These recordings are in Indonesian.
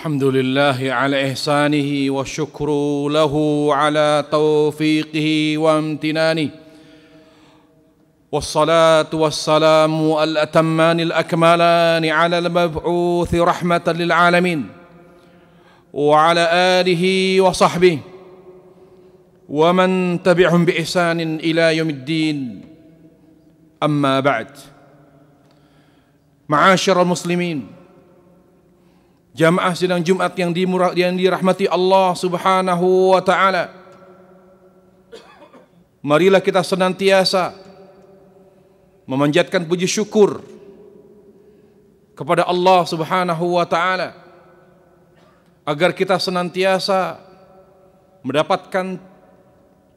الحمد لله على إحسانه والشكر له على توفيقه وامتنانه والصلاة والسلام الأتمان الأكملان على المبعوث رحمة للعالمين وعلى آله وصحبه ومن تبعهم بإحسان إلى يوم الدين أما بعد معاشر المسلمين jamaah sidang Jumat yang dirahmati Allah Subhanahu wa taala. Marilah kita senantiasa memanjatkan puji syukur kepada Allah Subhanahu wa taala agar kita senantiasa mendapatkan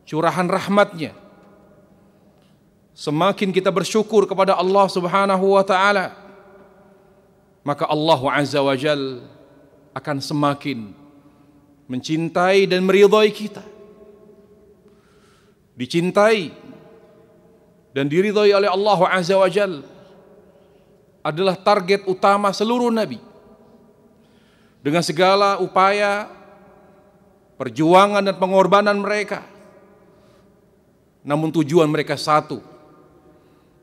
curahan rahmat-Nya. Semakin kita bersyukur kepada Allah Subhanahu wa taala, maka Allah Azza wa Jal akan semakin mencintai dan meridhai kita. Dicintai dan diridhai oleh Allah Azza wa Jal adalah target utama seluruh nabi. Dengan segala upaya, perjuangan dan pengorbanan mereka, namun tujuan mereka satu.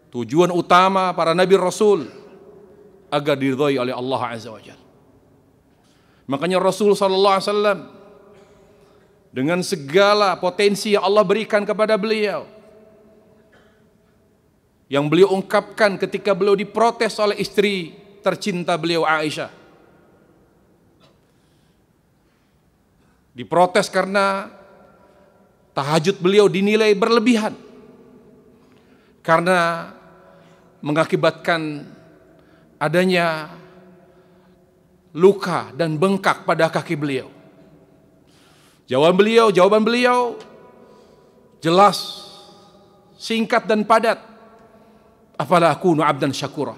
Tujuan utama para nabi rasul agar diridhai oleh Allah Azza wa Jalla. Makanya Rasul sallallahu alaihi wasallam dengan segala potensi yang Allah berikan kepada beliau, yang beliau ungkapkan ketika beliau diprotes oleh istri tercinta beliau Aisyah. Diprotes karena tahajud beliau dinilai berlebihan, karena mengakibatkan adanya luka dan bengkak pada kaki beliau. Jawaban beliau jelas, singkat dan padat. Afala akunu abdan syakura?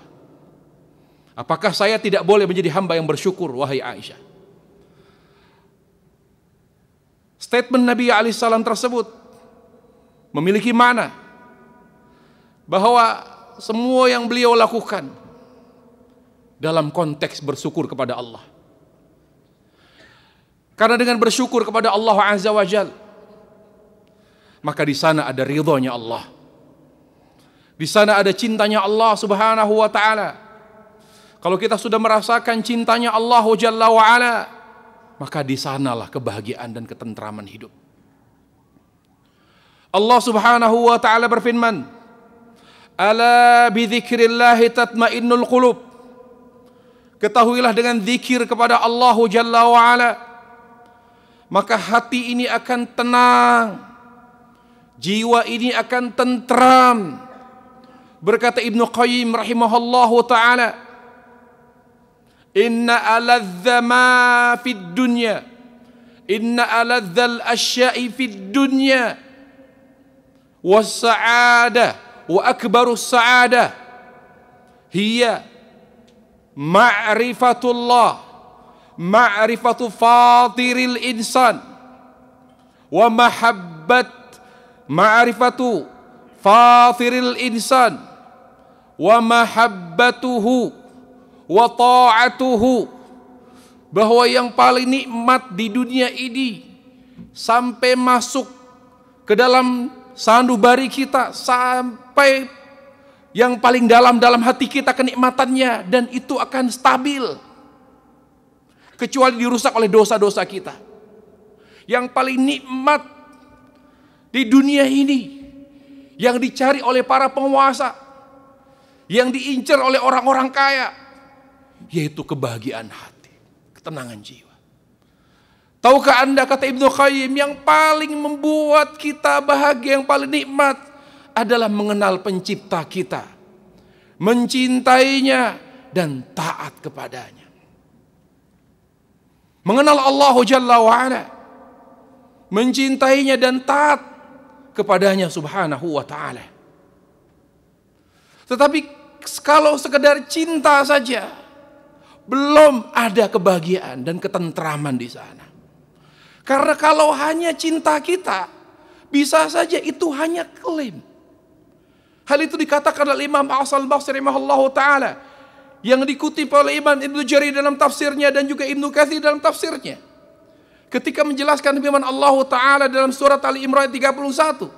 Apakah saya tidak boleh menjadi hamba yang bersyukur, wahai Aisyah? Statement Nabi alaihissalam tersebut memiliki makna bahwa semua yang beliau lakukan dalam konteks bersyukur kepada Allah. Karena dengan bersyukur kepada Allah Azza wa Jal, maka di sana ada ridhonya Allah. Di sana ada cintanya Allah Subhanahu wa taala. Kalau kita sudah merasakan cintanya Allah Jalla wa ala, maka di sanalah kebahagiaan dan ketentraman hidup. Allah Subhanahu wa taala berfirman, "Ala bi dzikrillahi tatmainnul qulub." Ketahuilah dengan zikir kepada Allah Jalla wa'ala, maka hati ini akan tenang, jiwa ini akan tentram. Berkata Ibnu Qayyim rahimahullahu ta'ala, Inna aladza ma fid dunya, Inna aladzal asya'i fid dunya was sa'adah wa akbarus sa'adah hiya ma'rifatullah, ma'rifatu fatiril insan, wa ma'rifatu fatiril insan, wa mahabbatuhu, wa ta'atuhu. Bahwa yang paling nikmat di dunia ini sampai masuk ke dalam sanubari kita, sampai yang paling dalam hati kita kenikmatannya, dan itu akan stabil kecuali dirusak oleh dosa-dosa kita. Yang paling nikmat di dunia ini, yang dicari oleh para penguasa, yang diincar oleh orang-orang kaya, yaitu kebahagiaan hati, ketenangan jiwa. Tahukah Anda, kata Ibnu Qayyim, yang paling membuat kita bahagia, yang paling nikmat adalah mengenal pencipta kita, mencintainya dan taat kepadanya. Mengenal Allah Jalla wa'ala, mencintainya dan taat kepadanya Subhanahu wa ta'ala. Tetapi kalau sekedar cinta saja, belum ada kebahagiaan dan ketentraman di sana. Karena kalau hanya cinta kita, bisa saja itu hanya klaim. Hal itu dikatakan oleh Imam Hasan al-Basri rahimahullahu taala, yang dikutip oleh Imam Ibnu Jarir dalam tafsirnya dan juga Ibnu Katsir dalam tafsirnya. Ketika menjelaskan firman Allah Ta'ala dalam surat Ali Imran 31.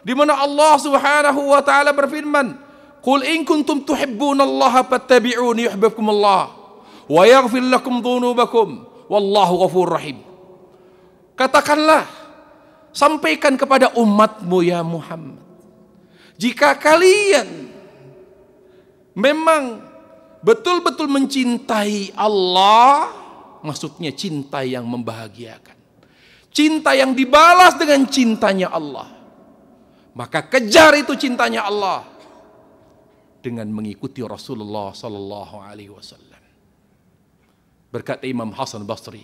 Di mana Allah Subhanahu wa Ta'ala berfirman, "Qul in kuntum tuhibbunallaha fattabi'uni yuhibbukumullah wa yaghfir lakum dhunubakum wallahu ghafurur rahim." Katakanlah, sampaikan kepada umatmu ya Muhammad, jika kalian memang betul-betul mencintai Allah, maksudnya cinta yang membahagiakan, cinta yang dibalas dengan cintanya Allah, maka kejar itu cintanya Allah dengan mengikuti Rasulullah sallallahu alaihi wasallam. Berkata Imam Hasan Basri,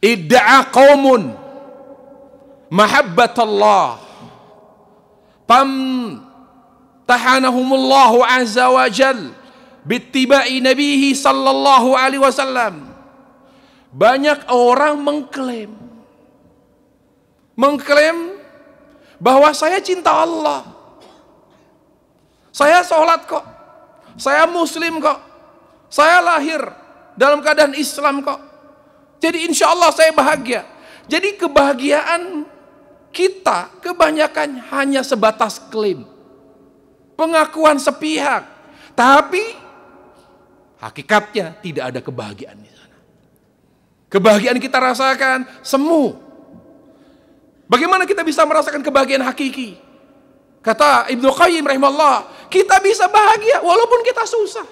"Idda'a qaumun mahabbatallah tahanahumullahu azza wa jal bittiba'i nabihi sallallahu alaihi wasallam." Banyak orang mengklaim bahwa saya cinta Allah, saya sholat kok, saya muslim kok, saya lahir dalam keadaan Islam kok, jadi insya Allah saya bahagia. Jadi kebahagiaan kita kebanyakan hanya sebatas klaim, pengakuan sepihak, tapi hakikatnya tidak ada kebahagiaan di sana. Kebahagiaan kita rasakan semu. Bagaimana kita bisa merasakan kebahagiaan hakiki? Kata Ibnu Qayyim rahimahullah, kita bisa bahagia walaupun kita susah.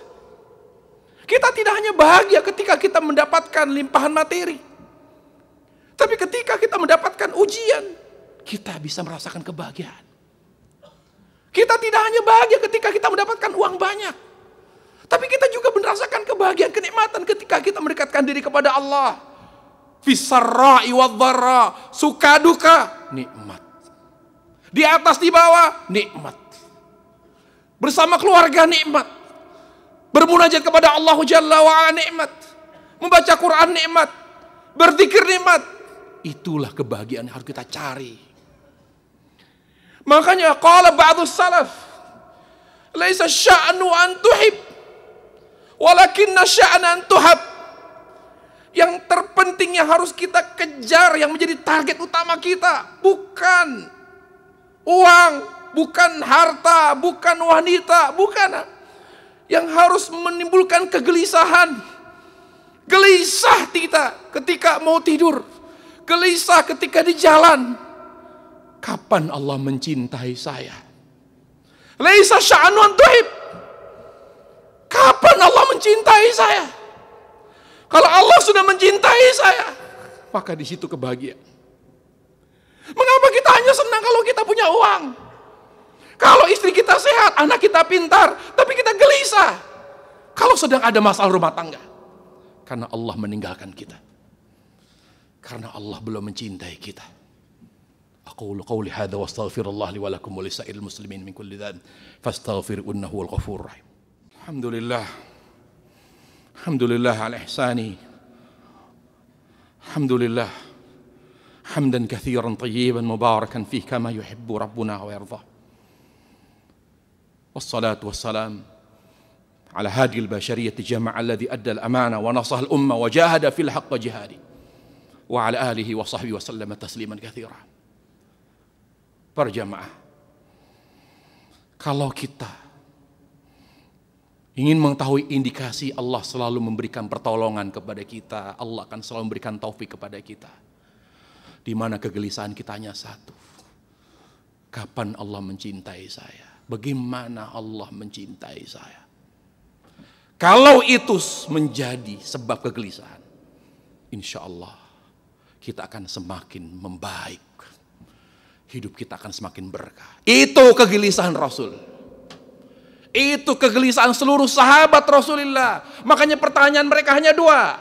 Kita tidak hanya bahagia ketika kita mendapatkan limpahan materi, tapi ketika kita mendapatkan ujian, kita bisa merasakan kebahagiaan. Kita tidak hanya bahagia ketika kita mendapatkan uang banyak, tapi kita juga merasakan kebahagiaan, kenikmatan ketika kita mendekatkan diri kepada Allah. Fisarra'i wadh-dharra, suka duka nikmat, di atas di bawah nikmat, bersama keluarga nikmat, bermunajat kepada Allah Jalla wa'ala nikmat, membaca Quran nikmat, berzikir nikmat. Itulah kebahagiaan yang harus kita cari. Makanya qala ba'dus salaf, laisa sya'nu an tuhib walakinna sya'na an tuhab. Yang terpenting yang harus kita kejar, yang menjadi target utama kita, bukan uang, bukan harta, bukan wanita, bukan. Yang harus menimbulkan kegelisahan. Gelisah kita ketika mau tidur, gelisah ketika di jalan. Kapan Allah mencintai saya? Laisa sya'nun tuhib. Kapan Allah mencintai saya? Kalau Allah sudah mencintai saya, maka di situ kebahagiaan. Mengapa kita hanya senang kalau kita punya uang? Kalau istri kita sehat, anak kita pintar, tapi kita gelisah kalau sedang ada masalah rumah tangga. Karena Allah meninggalkan kita. Karena Allah belum mencintai kita. Aqulu qawli hadza wa astaghfirullah li wa lakum wa lisa'iril muslimin min kulli dhanb fastaghfiruhu innahu huwal ghafurur rahim. Alhamdulillah. Alhamdulillah ala ihsani. Alhamdulillah hamdan katsiran tayyiban mubarakan fihi kama yuhibbu rabbuna wa yarda. Wassalatu wassalam ala hadil bashariyah jama'a alladhi adda al-amana wa nasaha al-umma wa jahada fil haqq jihadi wa ala alihi wa sahbihi wa sallama tasliman katsira. Para jamaah, kalau kita ingin mengetahui indikasi Allah selalu memberikan pertolongan kepada kita, Allah akan selalu memberikan taufik kepada kita, di mana kegelisahan kita hanya satu. Kapan Allah mencintai saya? Bagaimana Allah mencintai saya? Kalau itu menjadi sebab kegelisahan, insya Allah kita akan semakin membaik. Hidup kita akan semakin berkah. Itu kegelisahan Rasul. Itu kegelisahan seluruh sahabat Rasulullah. Makanya pertanyaan mereka hanya dua.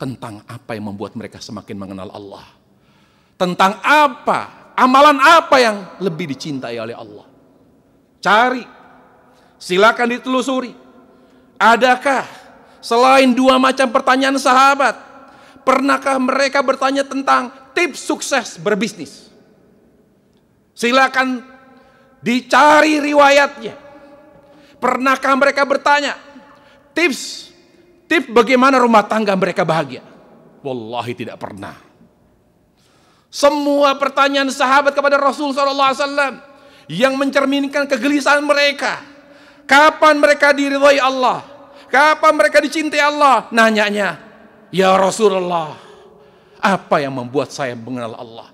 Tentang apa yang membuat mereka semakin mengenal Allah. Tentang apa, amalan apa yang lebih dicintai oleh Allah. Cari, silakan ditelusuri. Adakah selain dua macam pertanyaan sahabat, pernahkah mereka bertanya tentang tips sukses berbisnis? Silakan dicari riwayatnya. Pernahkah mereka bertanya tips bagaimana rumah tangga mereka bahagia? Wallahi tidak pernah. Semua pertanyaan sahabat kepada Rasul SAW yang mencerminkan kegelisahan mereka. Kapan mereka diridhai Allah? Kapan mereka dicintai Allah? Nanyanya, ya Rasulullah, apa yang membuat saya mengenal Allah?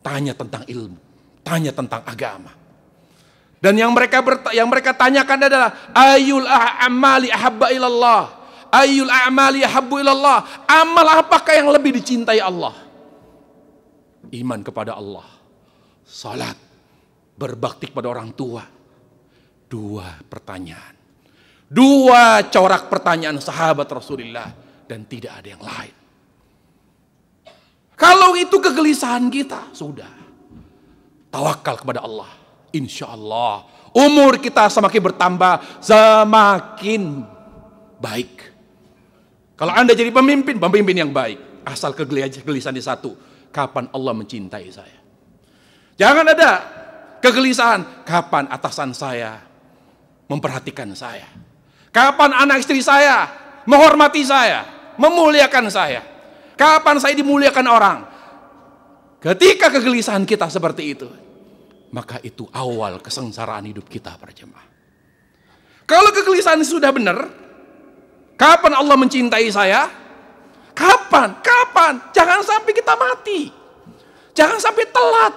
Tanya tentang ilmu, tanya tentang agama. Dan yang mereka tanyakan adalah ayyul a'mali ahabba ilallah? Ayyul a'mali ahabbu ilallah? Amal apakah yang lebih dicintai Allah? Iman kepada Allah, salat, berbakti kepada orang tua. Dua pertanyaan, dua corak pertanyaan sahabat Rasulullah, dan tidak ada yang lain. Kalau itu kegelisahan kita, sudah tawakal kepada Allah. Insya Allah umur kita semakin bertambah, semakin baik. Kalau Anda jadi pemimpin yang baik. Asal kegelisahan di satu, kapan Allah mencintai saya? Jangan ada kegelisahan, kapan atasan saya memperhatikan saya? Kapan anak istri saya menghormati saya, memuliakan saya? Kapan saya dimuliakan orang? Ketika kegelisahan kita seperti itu, maka itu awal kesengsaraan hidup kita, para jemaah. Kalau kegelisahan sudah benar, kapan Allah mencintai saya? Kapan? Jangan sampai kita mati. Jangan sampai telat.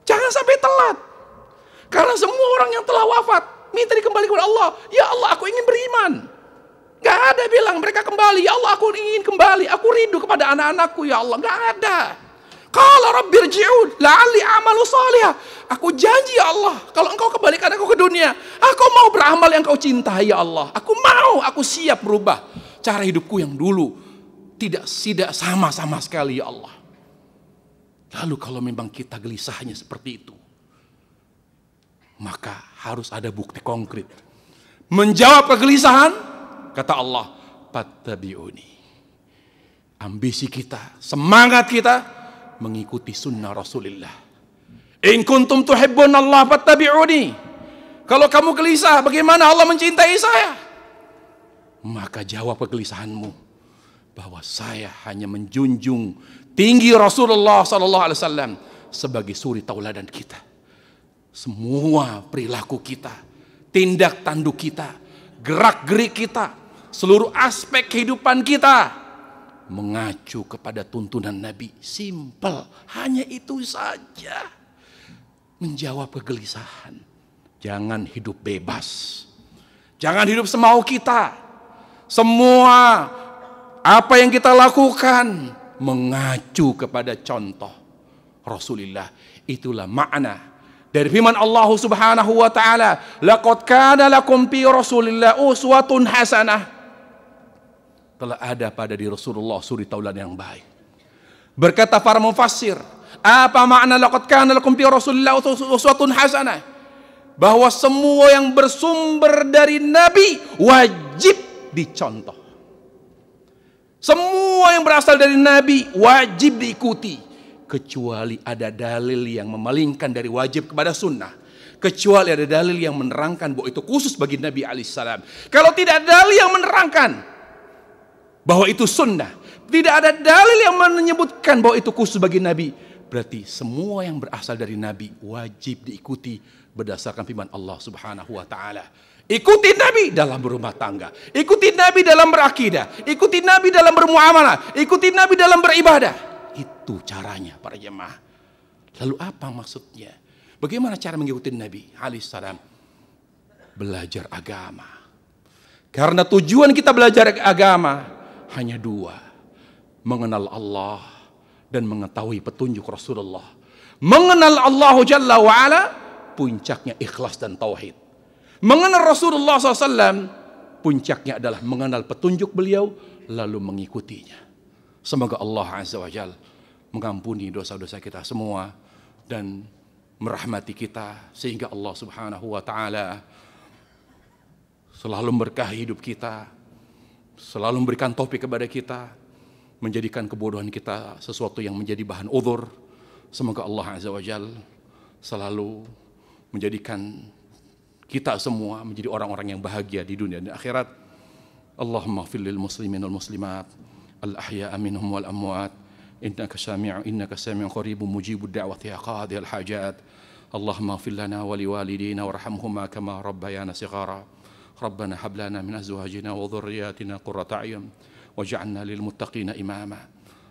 Jangan sampai telat. Karena semua orang yang telah wafat minta dikembali kepada Allah. Ya Allah, aku ingin beriman. Gak ada bilang mereka kembali. Ya Allah, aku ingin kembali. Aku rindu kepada anak-anakku. Ya Allah, gak ada. Qala rabbirji'un la'alli a'malu salihah. Aku janji ya Allah, kalau engkau kembalikan aku ke dunia, aku mau beramal yang kau cintai ya Allah. Aku siap merubah cara hidupku yang dulu tidak sama sekali ya Allah. Lalu kalau memang kita gelisahnya seperti itu, maka harus ada bukti konkret. Menjawab kegelisahan, kata Allah, fattabi'uni. Ambisi kita, semangat kita mengikuti sunnah Rasulullah. In kuntum tuhibbunallah fattabi'uni. Kalau kamu gelisah, bagaimana Allah mencintai saya? Maka jawab kegelisahanmu bahwa saya hanya menjunjung tinggi Rasulullah SAW sebagai suri tauladan kita. Semua perilaku kita, tindak tanduk kita, gerak-gerik kita, seluruh aspek kehidupan kita mengacu kepada tuntunan Nabi. Simple, hanya itu saja. Menjawab kegelisahan. Jangan hidup bebas. Jangan hidup semau kita. Semua apa yang kita lakukan mengacu kepada contoh Rasulullah. Itulah makna dari firman Allah Subhanahu wa taala, laqad kana lakum fi Rasulillah uswatun hasanah. Telah ada pada di Rasulullah suri tauladan yang baik. Berkata para mufassir, apa makna laqad kana lakum fi Rasulillah uswatun hasanah? Bahwa semua yang bersumber dari Nabi wajib dicontoh. Semua yang berasal dari Nabi wajib diikuti, kecuali ada dalil yang memalingkan dari wajib kepada sunnah. Kecuali ada dalil yang menerangkan bahwa itu khusus bagi Nabi alaihissalam. Kalau tidak ada dalil yang menerangkan bahwa itu sunnah, tidak ada dalil yang menyebutkan bahwa itu khusus bagi Nabi, berarti semua yang berasal dari Nabi wajib diikuti berdasarkan firman Allah Subhanahu wa taala. Ikuti Nabi dalam berumah tangga, ikuti Nabi dalam berakidah, ikuti Nabi dalam bermuamalah, ikuti Nabi dalam beribadah. Itu caranya para jemaah. Lalu apa maksudnya? Bagaimana cara mengikuti Nabi alaihissalam? Belajar agama. Karena tujuan kita belajar agama hanya dua. Mengenal Allah dan mengetahui petunjuk Rasulullah. Mengenal Allah Jalla wa'ala, puncaknya ikhlas dan tauhid. Mengenal Rasulullah SAW, puncaknya adalah mengenal petunjuk beliau lalu mengikutinya. Semoga Allah Azza wa Jalla mengampuni dosa-dosa kita semua dan merahmati kita, sehingga Allah Subhanahu wa taala selalu memberkahi hidup kita, selalu memberikan taufik kepada kita, menjadikan kebodohan kita sesuatu yang menjadi bahan uzur. Semoga Allah Azza wa Jalla selalu menjadikan kita semua menjadi orang-orang yang bahagia di dunia dan akhirat. Allahumma ighfir lil muslimin wal muslimat al-ahya'a minhum wal amwat innaka sami'un qaribun mujibud da'wati ya qadiyal hajat. Allahumma ighfir lana wa liwalidina warhamhuma kama rabbayana shighara. Rabbana hab lana min azwajina wa dhurriyyatina qurrata a'yun waj'alna lil muttaqina imama.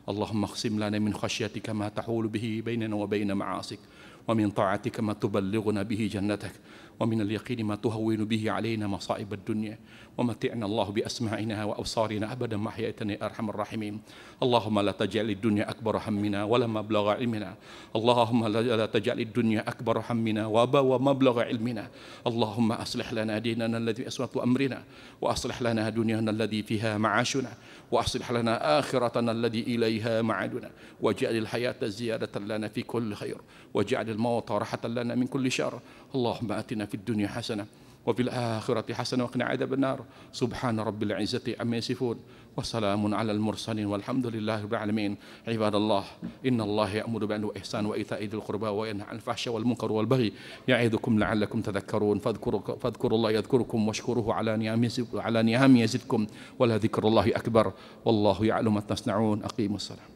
Allahumma iqsim lana min khashyatika ma tahulu bihi bainana wa bain ma'asik wa min ta'atika ma tuballighuna bihi jannatak wa min al-yaqini ma tuhawwinu bihi alaina masa'ib ad-dunya wa mati'na Allah bi asma'ina wa absarina abadan ma ahyaytana ya arhamar rahimin. Allahumma la taj'al ad-dunya akbar hammina wa la mablagha ilmina. Allahumma la taj'al ad-dunya akbar hammina wa mablagha ilmina. Allahumma aslih lana dinana alladhi aswatu amrina wa aslih lana dunyana alladhi fiha ma'ashuna wa aslih lana akhiratana alladhi ilayha ma'aduna waj'al al-hayata ziyadatan lana fi kulli khair waj'al al-mauta rahatan lana min kulli syarr. Allahumma atina fid dunya hasanah wa fil akhirati hasanah wa qina adzaban nar. Subhana rabbil izzati amma yasifun wa salamun alal mursalin walhamdulillahi rabbil alamin. Ibadallah, innallaha ya'muru bil 'adli wal ihsani wa ita'i dzil qurba wa yanha 'anil fahsya'i wal munkari wal baghi ya'idukum la'allakum tadhakkarun. Fadhkurullaha yadhkurukum washkuruhu 'ala ni'amihi yazidkum wa la dzikrullahi akbar. Wallahu ya'lamu ma tasna'un. Aqimus salam.